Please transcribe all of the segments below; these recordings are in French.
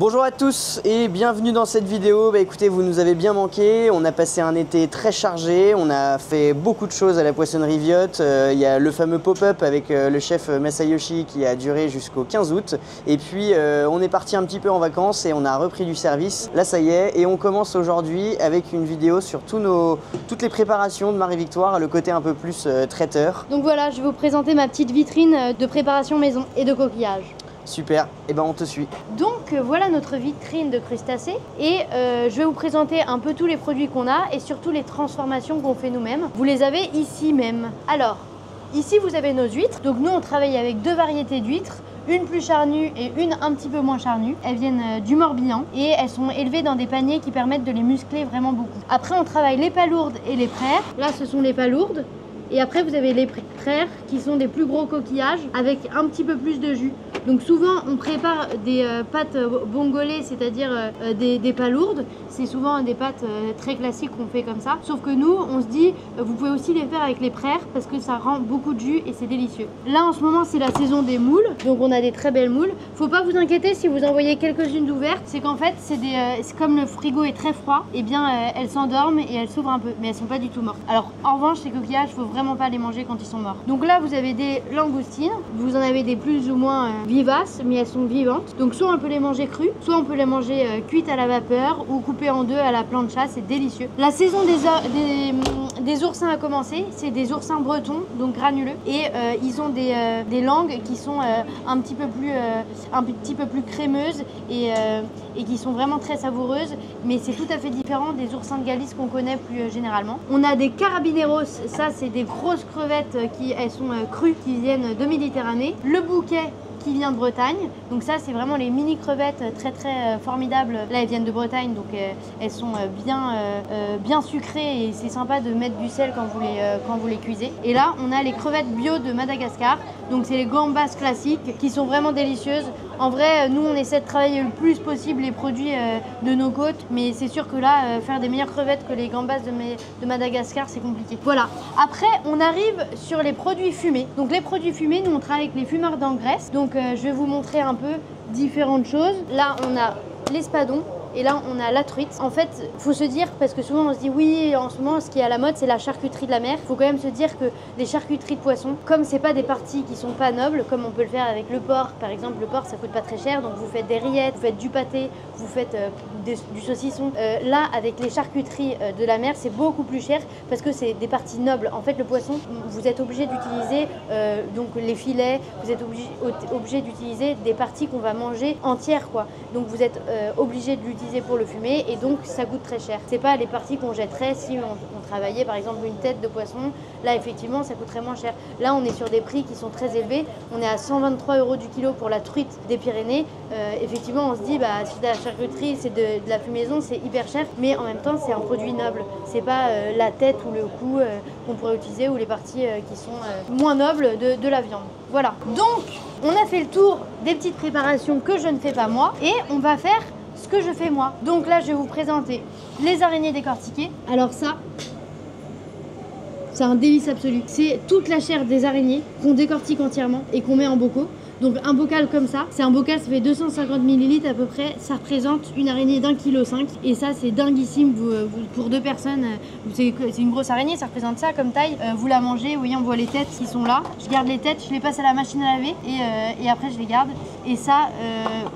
Bonjour à tous et bienvenue dans cette vidéo. Écoutez, vous nous avez bien manqué, on a passé un été très chargé, on a fait beaucoup de choses à la poissonnerie Viotte. Il y a le fameux pop-up avec le chef Masayoshi qui a duré jusqu'au 15 août. Et puis on est parti un petit peu en vacances et on a repris du service. Là ça y est, et on commence aujourd'hui avec une vidéo sur toutes les préparations de Marie-Victoire, le côté un peu plus traiteur. Donc voilà, je vais vous présenter ma petite vitrine de préparation maison et de coquillages. Super, et ben on te suit. Donc voilà notre vitrine de crustacés et je vais vous présenter un peu tous les produits qu'on a et surtout les transformations qu'on fait nous-mêmes. Vous les avez ici même. Alors, ici vous avez nos huîtres. Donc nous on travaille avec deux variétés d'huîtres. Une plus charnue et une un petit peu moins charnue. Elles viennent du Morbihan et elles sont élevées dans des paniers qui permettent de les muscler vraiment beaucoup. Après on travaille les palourdes et les praires. Là ce sont les palourdes. Et après vous avez les praires qui sont des plus gros coquillages avec un petit peu plus de jus. Donc souvent on prépare des pâtes bongolais, c'est-à-dire des palourdes. C'est souvent des pâtes très classiques qu'on fait comme ça. Sauf que nous on se dit vous pouvez aussi les faire avec les praires parce que ça rend beaucoup de jus et c'est délicieux. Là en ce moment c'est la saison des moules, donc on a des très belles moules. Faut pas vous inquiéter si vous en voyez quelques-unes d'ouvertes, c'est qu'en fait c'est comme le frigo est très froid, et bien elles s'endorment et elles s'ouvrent un peu, mais elles sont pas du tout mortes. Alors en revanche ces coquillages faut vraiment pas les manger quand ils sont morts. Donc là vous avez des langoustines, vous en avez des plus ou moins vivaces, mais elles sont vivantes. Donc soit on peut les manger crues, soit on peut les manger cuites à la vapeur ou coupées en deux à la plancha, c'est délicieux. La saison des oursins a commencé, c'est des oursins bretons, donc granuleux, et ils ont des langues qui sont un petit peu plus crémeuses et qui sont vraiment très savoureuses, mais c'est tout à fait différent des oursins de Galice qu'on connaît plus généralement. On a des carabineros, ça c'est des grosses crevettes elles sont crues, qui viennent de Méditerranée. Le bouquet qui vient de Bretagne, donc ça c'est vraiment les mini crevettes très formidables. Là elles viennent de Bretagne, donc elles sont bien sucrées et c'est sympa de mettre du sel quand vous les cuisez. Et là on a les crevettes bio de Madagascar, donc c'est les gambas classiques qui sont vraiment délicieuses. En vrai, nous on essaie de travailler le plus possible les produits de nos côtes, mais c'est sûr que là, faire des meilleures crevettes que les gambas de Madagascar, c'est compliqué. Voilà. Après, on arrive sur les produits fumés. Donc les produits fumés, nous on travaille avec les fumeurs d'Angresse. Donc je vais vous montrer un peu différentes choses. Là, on a l'espadon. Et là on a la truite. En fait faut se dire, parce que souvent on se dit oui en ce moment ce qui est à la mode c'est la charcuterie de la mer. Faut quand même se dire que les charcuteries de poisson, comme c'est pas des parties qui sont pas nobles, comme on peut le faire avec le porc par exemple, le porc ça coûte pas très cher, donc vous faites des rillettes, vous faites du pâté, vous faites du saucisson. Là avec les charcuteries de la mer c'est beaucoup plus cher parce que c'est des parties nobles. En fait le poisson vous êtes obligé d'utiliser donc les filets, vous êtes obligé d'utiliser des parties qu'on va manger entières quoi. Donc vous êtes obligé de l'utiliser pour le fumer et donc ça coûte très cher. C'est pas les parties qu'on jetterait si on travaillait par exemple une tête de poisson. Là effectivement ça coûterait moins cher. Là on est sur des prix qui sont très élevés. On est à 123 € du kilo pour la truite des Pyrénées. Effectivement on se dit bah si de la charcuterie c'est de la fumaison c'est hyper cher, mais en même temps c'est un produit noble. C'est pas la tête ou le cou qu'on pourrait utiliser ou les parties qui sont moins nobles de la viande. Voilà. Donc on a fait le tour des petites préparations que je ne fais pas moi et on va faire ce que je fais moi. Donc là je vais vous présenter les araignées décortiquées. Alors ça c'est un délice absolu. C'est toute la chair des araignées qu'on décortique entièrement et qu'on met en bocaux. Donc un bocal comme ça, c'est un bocal, ça fait 250 ml à peu près, ça représente une araignée d'1,5 kg et ça c'est dinguissime pour deux personnes, c'est une grosse araignée, ça représente ça comme taille, vous la mangez, vous voyez on voit les têtes qui sont là, je garde les têtes, je les passe à la machine à laver et après je les garde et ça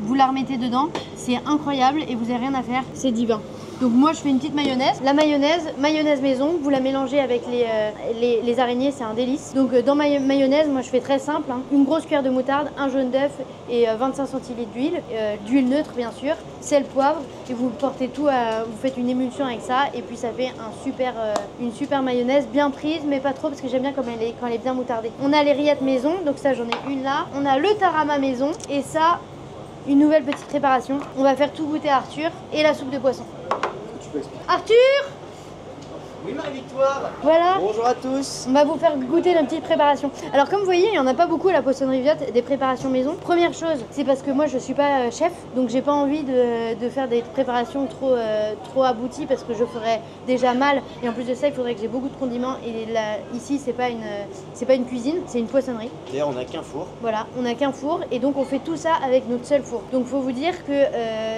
vous la remettez dedans, c'est incroyable et vous n'avez rien à faire, c'est divin. Donc moi je fais une petite mayonnaise. La mayonnaise maison, vous la mélangez avec les araignées, c'est un délice. Donc dans ma mayonnaise, moi je fais très simple, hein. Une grosse cuillère de moutarde, un jaune d'œuf et 25 centilitres d'huile neutre bien sûr, sel, poivre, et vous portez tout, vous faites une émulsion avec ça et puis ça fait une super mayonnaise bien prise mais pas trop parce que j'aime bien quand elle est bien moutardée. On a les rillettes maison, donc ça j'en ai une là. On a le tarama maison et ça, une nouvelle petite préparation. On va faire tout goûter à Arthur et la soupe de poisson. Arthur, Oui, Marie-Victoire. Voilà. Bonjour à tous. On va vous faire goûter notre petite préparation. Alors comme vous voyez, il n'y en a pas beaucoup à la poissonnerie Viotte, des préparations maison. Première chose, c'est parce que moi je suis pas chef, donc j'ai pas envie de faire des préparations trop abouties parce que je ferais déjà mal. Et en plus de ça, il faudrait que j'ai beaucoup de condiments. Et là, ici, c'est pas une cuisine, c'est une poissonnerie. D'ailleurs, on n'a qu'un four. Voilà, on n'a qu'un four et donc on fait tout ça avec notre seul four. Donc faut vous dire que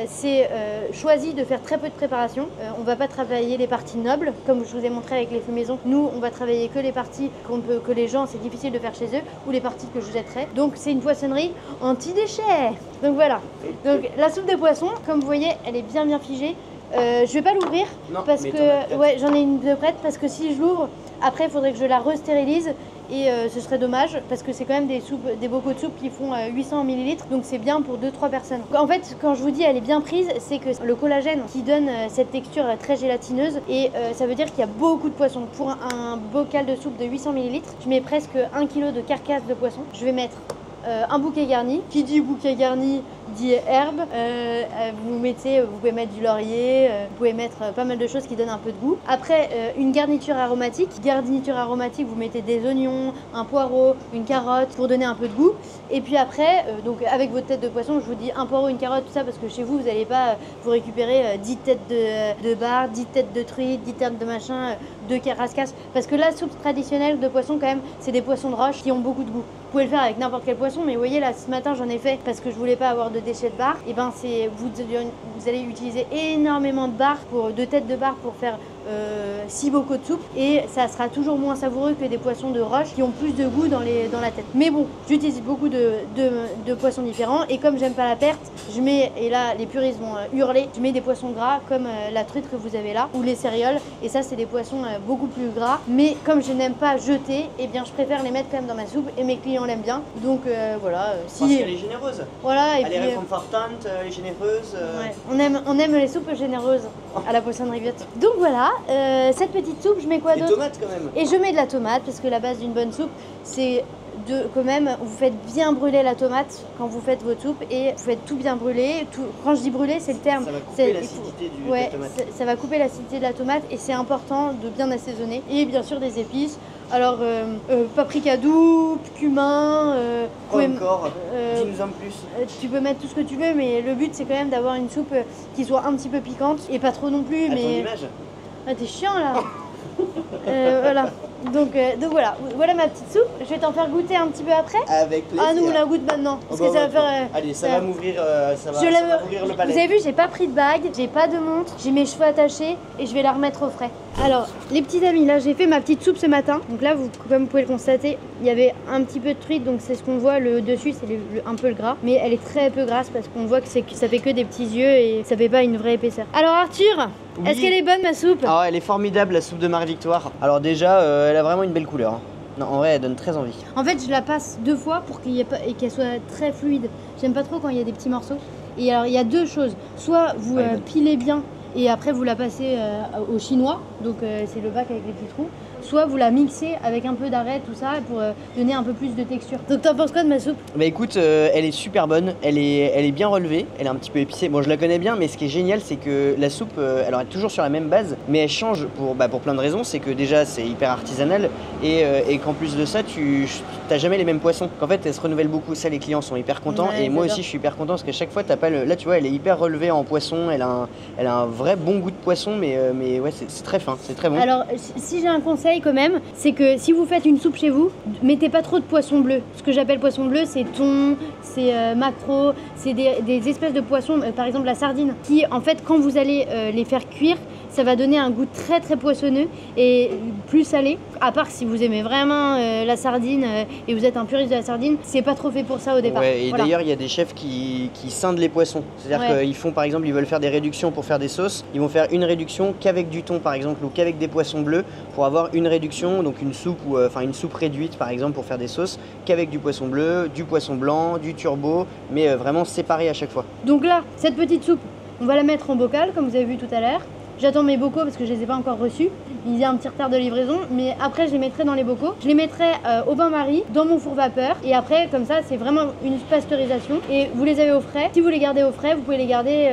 c'est choisi de faire très peu de préparation. On va pas travailler les parties nobles, comme je vous ai montré avec les feux maison. Nous, on va travailler que les parties que les gens, c'est difficile de faire chez eux, ou les parties que je jetterai. Donc c'est une poissonnerie anti-déchets. Donc voilà. Donc la soupe de poisson, comme vous voyez, elle est bien figée. Je vais pas l'ouvrir parce que ouais, j'en ai une de prête parce que si je l'ouvre, après il faudrait que je la restérilise et ce serait dommage parce que c'est quand même des bocaux de soupe qui font 800 ml, donc c'est bien pour 2-3 personnes. En fait, quand je vous dis elle est bien prise, c'est que le collagène qui donne cette texture très gélatineuse et ça veut dire qu'il y a beaucoup de poisson. Pour un bocal de soupe de 800 ml, je mets presque 1 kg de carcasse de poisson. Je vais mettre un bouquet garni. Qui dit bouquet garni dit herbe. Vous pouvez mettre du laurier, vous pouvez mettre pas mal de choses qui donnent un peu de goût. Après, une garniture aromatique. Garniture aromatique, vous mettez des oignons, un poireau, une carotte pour donner un peu de goût. Et puis après, donc avec votre tête de poisson, je vous dis un poireau, une carotte, tout ça, parce que chez vous, vous n'allez pas vous récupérer 10 têtes de bar, 10 têtes de truite, 10 têtes de machin, 2 carascas. Parce que la soupe traditionnelle de poisson, quand même, c'est des poissons de roche qui ont beaucoup de goût. Vous pouvez le faire avec n'importe quel poisson, mais vous voyez là, ce matin, j'en ai fait parce que je voulais pas avoir de déchets de bar. Et ben, vous allez utiliser énormément de bar, 2 têtes de bar pour faire 6 bocaux de soupe, et ça sera toujours moins savoureux que des poissons de roche qui ont plus de goût dans la tête. Mais bon, j'utilise beaucoup de poissons différents, et comme j'aime pas la perte, je mets, et là les puristes vont hurler, je mets des poissons gras comme la truite que vous avez là, ou les céréoles, et ça c'est des poissons beaucoup plus gras, mais comme je n'aime pas jeter, et bien je préfère les mettre quand même dans ma soupe, et mes clients l'aiment bien, donc voilà. Parce qu'elle est généreuse. Voilà, et elle est réconfortante, elle est généreuse. Ouais, on aime les soupes généreuses à la poissonnerie Viotte. Donc voilà, cette petite soupe, je mets quoi d'autre? Des tomates quand même. Et je mets de la tomate, parce que la base d'une bonne soupe, c'est quand même, vous faites bien brûler la tomate quand vous faites votre soupe, et vous faites tout bien brûler. Quand je dis brûler, c'est le terme. Ça va couper l'acidité de la tomate. Ça va couper l'acidité de la tomate, et c'est important de bien assaisonner. Et bien sûr des épices. Alors, paprika doux, cumin. Encore, dis-nous en plus. Tu peux mettre tout ce que tu veux, mais le but c'est quand même d'avoir une soupe qui soit un petit peu piquante, et pas trop non plus. À mais... ton image. Ah, t'es chiant là. Voilà. Donc voilà ma petite soupe. Je vais t'en faire goûter un petit peu après. Avec plaisir. Ah, nous on la goûte maintenant. Parce que ça va faire. Allez, ça va m'ouvrir le palais. Vous avez vu, j'ai pas pris de bague, j'ai pas de montre, j'ai mes cheveux attachés et je vais la remettre au frais. Alors, les petits amis, là j'ai fait ma petite soupe ce matin. Donc là, comme vous pouvez le constater, il y avait un petit peu de truite, donc c'est ce qu'on voit. Le dessus, c'est un peu le gras, mais elle est très peu grasse parce qu'on voit que ça fait que des petits yeux et ça fait pas une vraie épaisseur. Alors Arthur, oui. Est-ce qu'elle est bonne ma soupe? Ah, elle est formidable, la soupe de Marie-Victoire. Alors déjà, elle a vraiment une belle couleur. Non, en vrai, elle donne très envie. En fait, je la passe 2 fois pour qu'elle soit très fluide. J'aime pas trop quand il y a des petits morceaux. Et alors, il y a 2 choses. Soit vous pilez bien et après vous la passez au chinois, donc c'est le bac avec les petits trous. Soit vous la mixez avec un peu d'arrêt, tout ça, pour donner un peu plus de texture. Donc t'en penses quoi de ma soupe? Bah écoute, elle est super bonne, elle est bien relevée, elle est un petit peu épicée. Bon, je la connais bien, mais ce qui est génial, c'est que la soupe, alors elle est toujours sur la même base, mais elle change pour plein de raisons. C'est que déjà, c'est hyper artisanal, et qu'en plus de ça, tu t'as jamais les mêmes poissons. Qu'en fait, elle se renouvelle beaucoup, ça les clients sont hyper contents, ouais, et moi aussi je suis hyper content parce qu'à chaque fois, t'as pas le... Là, tu vois, elle est hyper relevée en poisson, elle a un vrai bon goût de poisson, mais ouais, c'est très fin, c'est très bon. Alors, si j'ai un conseil quand même, c'est que si vous faites une soupe chez vous, mettez pas trop de poisson bleu. Ce que j'appelle poisson bleu, c'est thon, c'est maquereau, c'est des espèces de poissons, par exemple la sardine, qui en fait quand vous allez les faire cuire, ça va donner un goût très très poissonneux et plus salé. À part si vous aimez vraiment la sardine et vous êtes un puriste de la sardine, c'est pas trop fait pour ça au départ. Ouais, et voilà. D'ailleurs, il y a des chefs qui scindent les poissons. C'est-à-dire qu'ils font, par exemple, ils veulent faire des réductions pour faire des sauces. Ils vont faire une réduction qu'avec du thon, par exemple, ou qu'avec des poissons bleus pour avoir une réduction, donc une soupe ou une soupe réduite, par exemple, pour faire des sauces, qu'avec du poisson bleu, du poisson blanc, du turbo, mais vraiment séparés à chaque fois. Donc là, cette petite soupe, on va la mettre en bocal, comme vous avez vu tout à l'heure. J'attends mes bocaux parce que je les ai pas encore reçus. il y a un petit retard de livraison, mais après je les mettrai dans les bocaux. Je les mettrai au bain-marie, dans mon four vapeur, et après comme ça c'est vraiment une pasteurisation. Et vous les avez au frais. Si vous les gardez au frais, vous pouvez les garder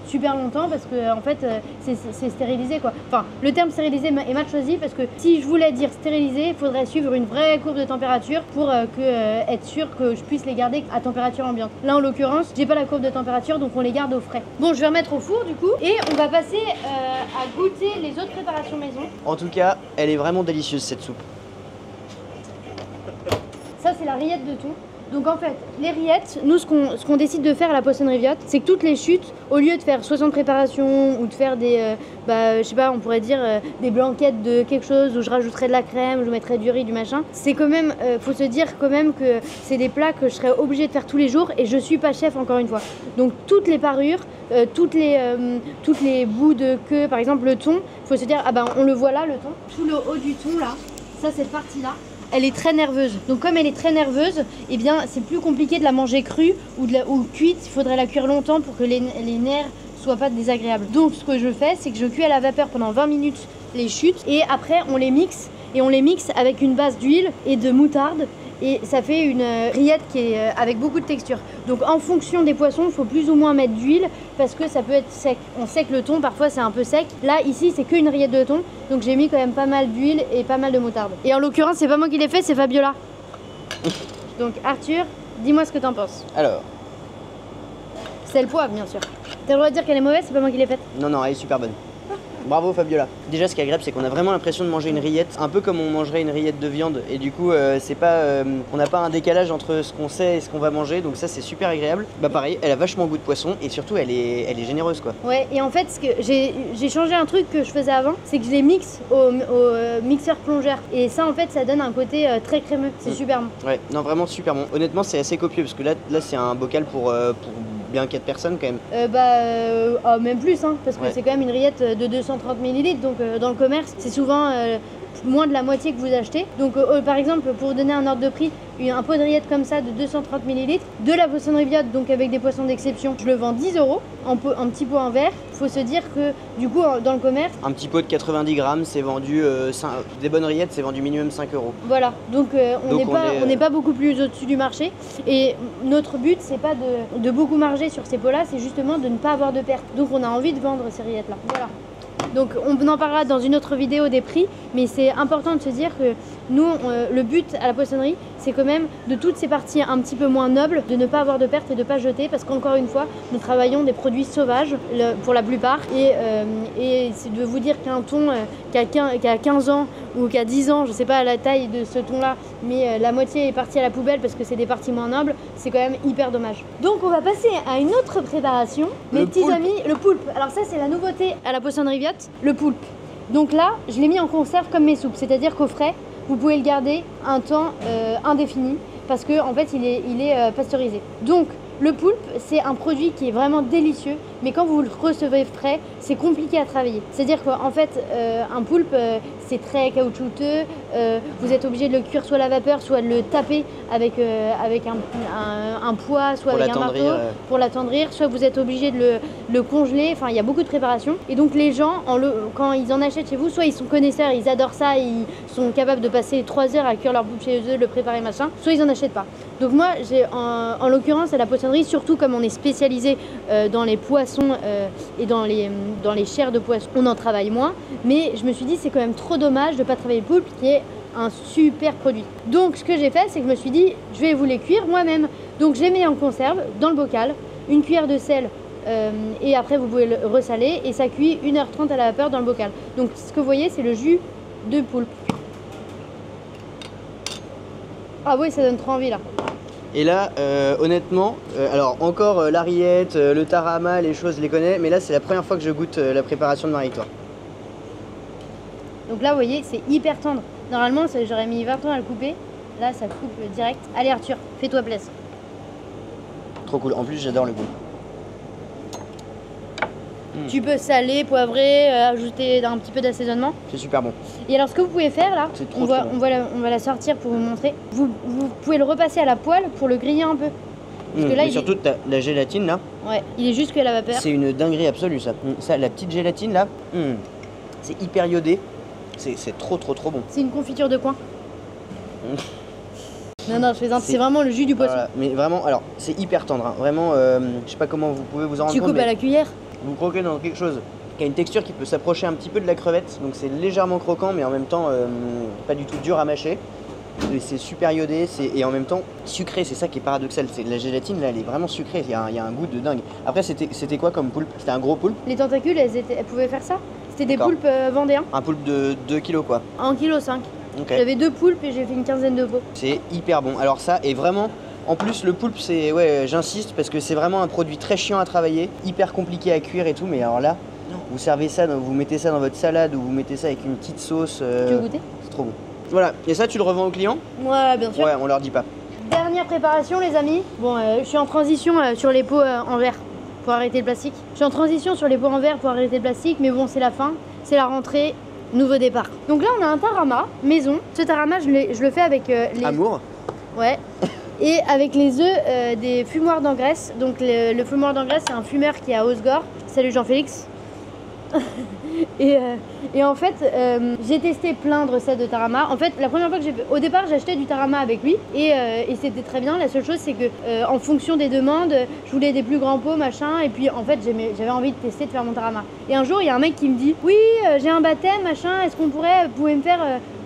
super longtemps parce que en fait c'est stérilisé quoi. Enfin, le terme stérilisé est mal choisi parce que si je voulais dire stérilisé, il faudrait suivre une vraie courbe de température pour être sûr que je puisse les garder à température ambiante. Là en l'occurrence, j'ai pas la courbe de température donc on les garde au frais. Bon, je vais remettre au four du coup et on va passer à goûter les autres préparations maison. En tout cas, elle est vraiment délicieuse cette soupe. Ça c'est la rillette de thon. Donc en fait, les rillettes, nous ce qu'on décide de faire à la poissonnerie Viotte, c'est que toutes les chutes, au lieu de faire 60 préparations ou de faire des, je sais pas, on pourrait dire des blanquettes de quelque chose où je rajouterais de la crème, où je mettrais du riz, du machin, c'est quand même, faut se dire quand même que c'est des plats que je serais obligée de faire tous les jours et je suis pas chef encore une fois. Donc toutes les parures, toutes les bouts de queue, par exemple le thon, faut se dire, ah ben on le voit là le thon, tout le haut du thon là, ça cette partie là. Elle est très nerveuse. Donc comme elle est très nerveuse, eh bien c'est plus compliqué de la manger crue ou cuite. Il faudrait la cuire longtemps pour que les nerfs soient pas désagréables. Donc ce que je fais, c'est que je cuis à la vapeur pendant 20 minutes les chutes et après on les mixe. Et on les mixe avec une base d'huile et de moutarde. Et ça fait une rillette qui est avec beaucoup de texture. Donc en fonction des poissons, il faut plus ou moins mettre d'huile parce que ça peut être sec. On sait que le thon, parfois c'est un peu sec. Là, ici, c'est qu'une rillette de thon. Donc j'ai mis quand même pas mal d'huile et pas mal de moutarde. Et en l'occurrence, c'est pas moi qui l'ai fait, c'est Fabiola. Donc Arthur, dis-moi ce que t'en penses. Alors. C'est le poivre, bien sûr. T'as le droit de dire qu'elle est mauvaise, c'est pas moi qui l'ai faite. Non, non, elle est super bonne. Bravo Fabiola. Déjà ce qui est agréable c'est qu'on a vraiment l'impression de manger une rillette, un peu comme on mangerait une rillette de viande et du coup c'est pas, on n'a pas un décalage entre ce qu'on sait et ce qu'on va manger donc ça c'est super agréable. Bah pareil, elle a vachement goût de poisson et surtout elle est généreuse quoi. Ouais et en fait ce que j'ai changé un truc que je faisais avant, c'est que je les mixe au mixeur plongeur et ça en fait ça donne un côté très crémeux, c'est super bon. Ouais, non vraiment super bon. Honnêtement c'est assez copieux parce que là c'est un bocal pour bien 4 personnes quand même. Même plus hein, parce que c'est quand même une rillette de 230 ml donc dans le commerce c'est souvent moins de la moitié que vous achetez. Donc par exemple pour vous donner un ordre de prix, un pot de rillette comme ça de 230 ml de la poissonnerie Viotte donc avec des poissons d'exception, je le vends 10 € en petit pot en verre. Faut se dire que du coup dans le commerce un petit pot de 90 grammes c'est vendu, des bonnes rillettes c'est vendu minimum 5 €. Voilà donc on n'est pas beaucoup plus au-dessus du marché et notre but c'est pas de beaucoup marger sur ces pots là, c'est justement de ne pas avoir de perte. Donc on a envie de vendre ces rillettes là. Voilà. Donc on en parlera dans une autre vidéo des prix, mais c'est important de se dire que nous, le but à la poissonnerie, c'est quand même de toutes ces parties un petit peu moins nobles, de ne pas avoir de pertes et de ne pas jeter, parce qu'encore une fois, nous travaillons des produits sauvages pour la plupart, et c'est de vous dire qu'un thon qui a 15 ans ou qui a 10 ans, je sais pas la taille de ce thon-là, mais la moitié est partie à la poubelle parce que c'est des parties moins nobles, c'est quand même hyper dommage. Donc on va passer à une autre préparation, mes petits amis, le poulpe. Alors ça c'est la nouveauté à la poissonnerie Viotte, le poulpe. Donc là, je l'ai mis en conserve comme mes soupes, c'est-à-dire qu'au frais, vous pouvez le garder un temps indéfini parce que en fait il est pasteurisé. Donc le poulpe c'est un produit qui est vraiment délicieux, mais quand vous le recevez frais c'est compliqué à travailler. C'est-à-dire qu'en fait un poulpe c'est très caoutchouteux, vous êtes obligé de le cuire soit à la vapeur, soit de le taper avec un poids, soit avec un marteau pour l'attendrir, soit vous êtes obligé de le congeler, enfin il y a beaucoup de préparations. Et donc les gens, quand ils en achètent chez vous, soit ils sont connaisseurs, ils adorent ça, ils sont capables de passer 3 heures à cuire leur poulpe chez eux, le préparer machin, soit ils en achètent pas. Donc moi j'ai en l'occurrence à la poissonnerie, surtout comme on est spécialisé dans les poissons et dans les chairs de poisson, on en travaille moins, mais je me suis dit c'est quand même trop dommage de ne pas travailler le poulpe qui est un super produit. Donc ce que j'ai fait c'est que je me suis dit je vais vous les cuire moi-même. Donc j'ai mis en conserve dans le bocal une cuillère de sel et après vous pouvez le ressaler et ça cuit 1h30 à la vapeur dans le bocal. Donc ce que vous voyez c'est le jus de poulpe. Ah oui ça donne trop envie là. Et là, honnêtement, alors encore la rillette, le tarama, les choses, je les connais, mais là c'est la première fois que je goûte la préparation de Marie-Victoire. Donc là, vous voyez, c'est hyper tendre. Normalement, j'aurais mis 20 ans à le couper. Là, ça coupe direct. Allez Arthur, fais-toi plaisir. Trop cool. En plus, j'adore le goût. Tu peux saler, poivrer, ajouter un petit peu d'assaisonnement. C'est super bon. Et alors, ce que vous pouvez faire là, on va la sortir pour vous montrer. Vous pouvez le repasser à la poêle pour le griller un peu. Parce que là, surtout la gélatine là. Ouais, il est juste cuit à la vapeur. C'est une dinguerie absolue ça. Ça, la petite gélatine là, c'est hyper iodé. C'est trop bon. C'est une confiture de coin. Non, je plaisante, c'est vraiment le jus du poisson. Voilà, mais vraiment, alors c'est hyper tendre, hein. Vraiment, je sais pas comment vous pouvez vous en rendre compte. Tu coupes à la cuillère. Vous croquez dans quelque chose qui a une texture qui peut s'approcher un petit peu de la crevette, donc c'est légèrement croquant, mais en même temps pas du tout dur à mâcher. C'est super iodé, et en même temps sucré, c'est ça qui est paradoxal. La gélatine là, elle est vraiment sucrée, il y a un goût de dingue. Après, c'était quoi comme poulpe? C'était un gros poulpe? Les tentacules, elles pouvaient faire ça. C'était des poulpes vendéens. Un poulpe de 2 kg quoi? 1,5 kg. Okay. J'avais 2 poulpes et j'ai fait une quinzaine de pots. C'est hyper bon. Alors ça, et vraiment, en plus le poulpe, c'est, ouais, j'insiste parce que c'est vraiment un produit très chiant à travailler, hyper compliqué à cuire et tout, mais alors là, vous servez ça, vous mettez ça dans votre salade ou vous mettez ça avec une petite sauce. Tu veux goûter? C'est trop bon. Voilà, et ça tu le revends aux clients? Ouais, bien sûr. Ouais, on leur dit pas. Dernière préparation les amis. Bon, je suis en transition sur les pots en verre pour arrêter le plastique. Je suis en transition sur les pots en verre pour arrêter le plastique, mais bon, c'est la fin, c'est la rentrée. Nouveau départ. Donc là, on a un tarama maison. Ce tarama, je le fais avec les... Amour. Ouais. Et avec les œufs des fumoirs d'Angresse. Donc le fumoir d'Angresse, c'est un fumeur qui est à Osgore. Salut Jean-Félix. et en fait, j'ai testé plein de recettes de tarama. En fait, la première fois que au départ, j'achetais du tarama avec lui et c'était très bien. La seule chose, c'est que en fonction des demandes, je voulais des plus grands pots, machin. Et puis, en fait, j'avais envie de tester de faire mon tarama. Et un jour, il y a un mec qui me dit, oui, j'ai un baptême, machin. Est-ce qu'on pourrait, vous pouvez me faire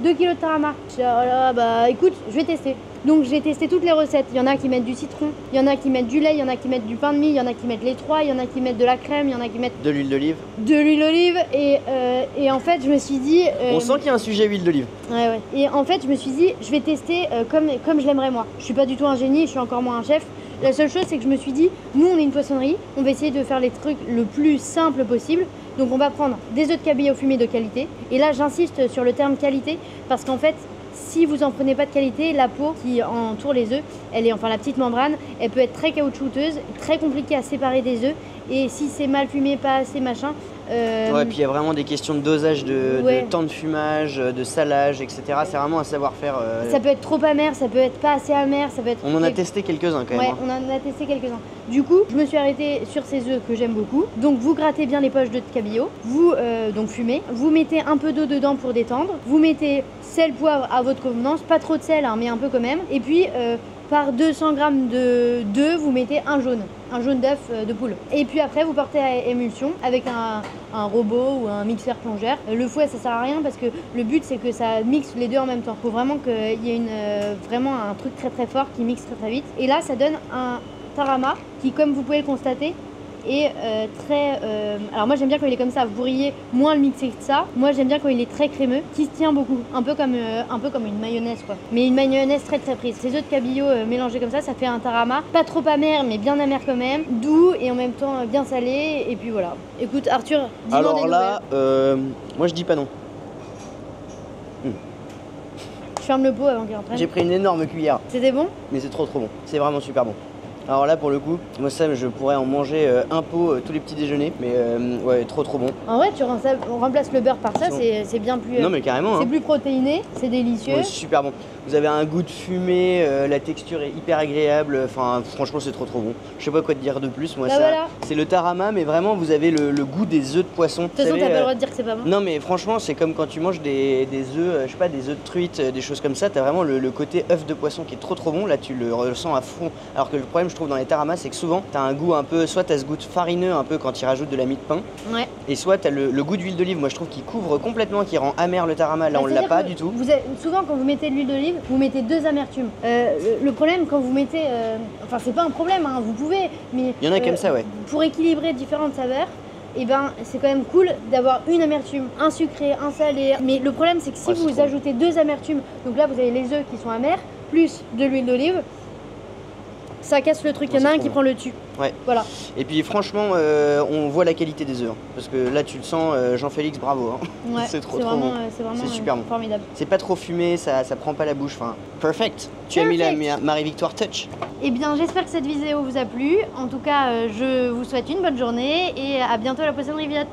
2 kilos de tarama? Je dis, oh là, bah écoute, je vais tester. Donc j'ai testé toutes les recettes. Il y en a qui mettent du citron, il y en a qui mettent du lait, il y en a qui mettent du pain de mie, il y en a qui mettent les trois, il y en a qui mettent de la crème, il y en a qui mettent de l'huile d'olive. De l'huile d'olive et en fait je me suis dit. On sent qu'il y a un sujet huile d'olive. Ouais. Et en fait je me suis dit je vais tester comme je l'aimerais moi. Je suis pas du tout un génie, je suis encore moins un chef. La seule chose c'est que je me suis dit nous on est une poissonnerie, on va essayer de faire les trucs le plus simple possible. Donc on va prendre des œufs de cabillaud fumés de qualité. Et là j'insiste sur le terme qualité parce qu'en fait. Si vous en prenez pas de qualité, la peau qui entoure les œufs, la petite membrane, elle peut être très caoutchouteuse, très compliquée à séparer des œufs. Et si c'est mal fumé, pas assez machin. Ouais, puis il y a vraiment des questions de dosage, de temps de fumage, de salage, etc. C'est vraiment un savoir-faire. Ça peut être trop amer, ça peut être pas assez amer, ça peut être. On en a testé quelques-uns quand même. Ouais, on en a testé quelques-uns. Du coup, je me suis arrêtée sur ces œufs que j'aime beaucoup. Donc vous grattez bien les poches d'œufs de cabillaud, vous donc fumez, vous mettez un peu d'eau dedans pour détendre, vous mettez sel, poivre à votre convenance, pas trop de sel, hein, mais un peu quand même. Et puis par 200 g d'œufs, vous mettez un jaune d'œuf de poule. Et puis après, vous portez à émulsion avec un robot ou un mixeur plongeur. Le fouet, ça sert à rien parce que le but, c'est que ça mixe les deux en même temps. Il faut vraiment qu'il y ait vraiment un truc très très fort qui mixe très très vite. Et là, ça donne un tarama qui, comme vous pouvez le constater, est très... alors moi j'aime bien quand il est comme ça, vous pourriez moins le mixer que ça. Moi j'aime bien quand il est très crémeux, qui se tient beaucoup, un peu comme une mayonnaise quoi. Mais une mayonnaise très très prise. Ces œufs de cabillaud mélangés comme ça fait un tarama, pas trop amer mais bien amer quand même, doux et en même temps bien salé. Et puis voilà. Écoute Arthur, dis-moi des nouvelles. Alors là, moi je dis pas non. Je ferme le pot avant qu'il rentre. J'ai pris une énorme cuillère. C'était bon? Mais c'est trop bon, c'est vraiment super bon. Alors là pour le coup, moi ça je pourrais en manger un pot tous les petits déjeuners, mais ouais trop bon. En vrai on remplace le beurre par ça, c'est bien plus... non mais carrément. C'est plus protéiné, c'est délicieux. Ouais, super bon. Vous avez un goût de fumée, la texture est hyper agréable, enfin franchement c'est trop bon. Je sais pas quoi te dire de plus, moi c'est le tarama, mais vraiment vous avez le goût des œufs de poisson. De toute façon t'as pas le droit de dire que c'est pas bon. Non mais franchement c'est comme quand tu manges des œufs, je sais pas, des œufs de truite, des choses comme ça, t'as vraiment le côté œuf de poisson qui est trop bon, là tu le ressens à fond. Alors que le problème je trouve dans les taramas c'est que souvent t'as un goût un peu, soit t'as ce goût farineux un peu quand ils rajoutent de la mie de pain, et soit t'as le goût d'huile d'olive, moi je trouve qu'il couvre complètement, qui rend amer le tarama, là on l'a pas du tout. Souvent quand vous mettez de l'huile d'olive, vous mettez 2 amertumes. Le problème quand vous mettez, enfin c'est pas un problème, hein, vous pouvez, mais il y en a comme ça ouais. Pour équilibrer différentes saveurs, et ben c'est quand même cool d'avoir une amertume, un sucré, un salé. Mais le problème c'est que si vous ajoutez 2 amertumes, donc là vous avez les œufs qui sont amers, plus de l'huile d'olive, ça casse le truc, il y en a un qui prend le dessus. Ouais. Voilà. Et puis franchement, on voit la qualité des œufs. Parce que là, tu le sens, Jean-Félix, bravo. Hein. Ouais, c'est trop vraiment, bon. C'est vraiment super bon. Formidable. C'est pas trop fumé, ça prend pas la bouche. Enfin, perfect. Tu as mis la Marie-Victoire Touch. Eh bien, j'espère que cette vidéo vous a plu. En tout cas, je vous souhaite une bonne journée et à bientôt à la Poissonnerie Viotte.